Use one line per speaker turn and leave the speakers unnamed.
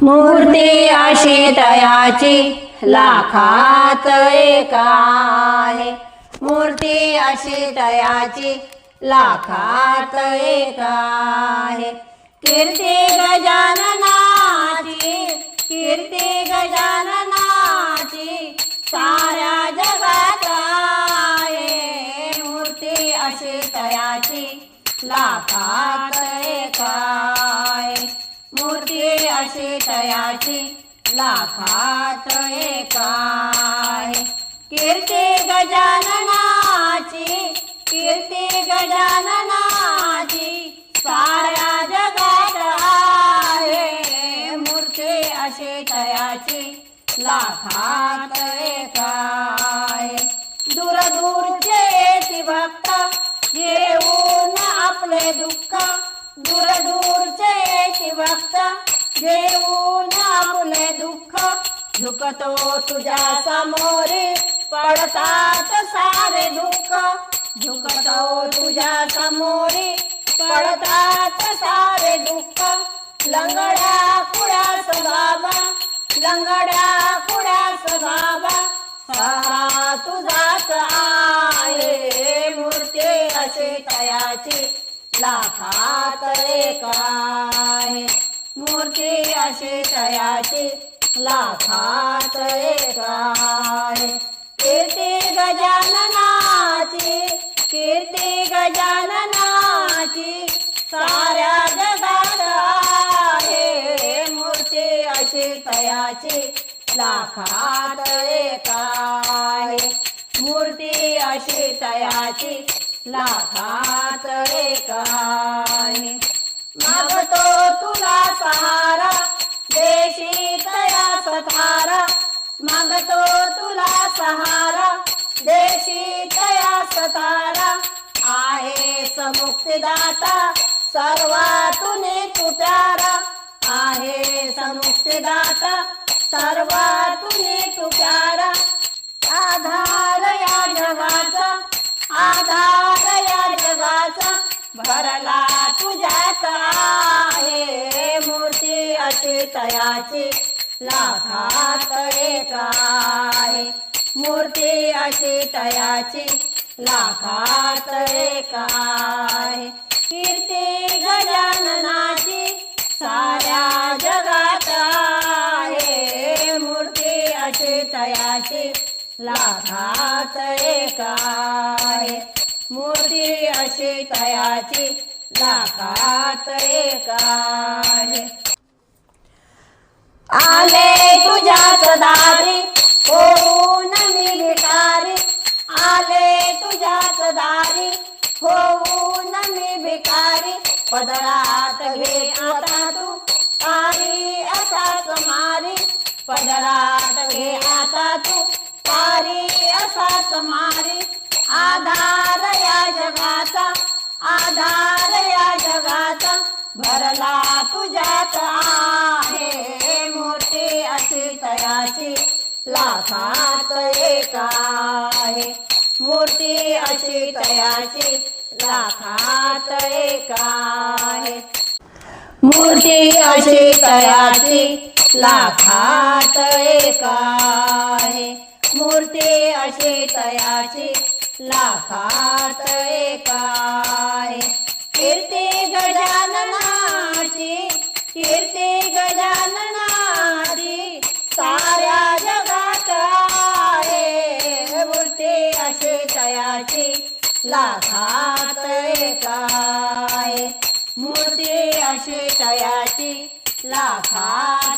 मूर्ती अशी तयाची लाखात एक आहे। मूर्ती अशी तयाची लाखात एक आहे। कीर्ती गजाननाची, कीर्ती गजाननाची साऱ्या जगात आहे। मूर्ती अशी तयाची लाखात एक आहे। मूर्ती अशी तयाची लाखात एक आहे। कीर्ती गजाननाची, कीर्ती गजाननाची साऱ्या जगात आहे। मूर्ती अशी तयाची लाखात एक आहे। दूरदूरचे येती भक्त घेऊन आपले दुःख, दूरदूरचे येती भक्त घेऊन आपले दुःख, झुकतो तुझ्या समोरी पडतात सारे दुःख, झुकतो तुझ्या समोरी पडतात सारे दुःख। लंगड्या कुड्यास बाबा, लंगड्या कुड्यास बाबा सहारा तुझाच आहे। मूर्ती अशी तयाची लाखात एक आहे। मूर्ती अशी तयाची लाखात एक आहे। कीर्ती गजाननाची, कीर्ती गजाननाची साऱ्या जगात आहे। मूर्ती अशी तयाची लाखात एक आहे। मूर्ती अशी तयाची लाखात एक आहे। मागतो तुला सहारा देशी तया सतारा, मागतो तुला सहारा देशी तया सतारा। आहे समुक्तिदाता सर्वातून तू प्यारा, आहे समुक्तिदाता सर्वातून तू प्यारा। आधार या जगाचा, आधार या जगाचा भरला तुझ्यात आहे। मूर्ती अशी तयाची लाखात एक आहे। मूर्ती अशी तयाची लाखात एक आहे। कीर्ती गजाननाची साऱ्या जगात आहे। मूर्ती अशी तयाची लाखात एक आहे। मूर्ती अशी तयाची लाखात एक आहे। आले तुझ्याच दारी होऊन मी भिकारी, आले तुझ्याच दारी होऊन मी भिकारी। पदरात घे आता तू पारी असाच मारी, पदरात घे आता तू पारी असाच मारी। आधार या जगाचा, आधार या जगाचा भरला तुझ्यात आहे। मूर्ती अशी तयाची लाखात एक आहे। मूर्ती अशी तयाची लाखात एक आहे। मूर्ती अशी तयाची लाखात एक आहे। मूर्ती अशी तयाची लाखात एक आहे। कीर्ती गजाननाची, कीर्ती गजाननाची साऱ्या जगात आहे। मूर्ती अशी तयाची लाखात एक आहे। मूर्ती अशी तयाची लाखात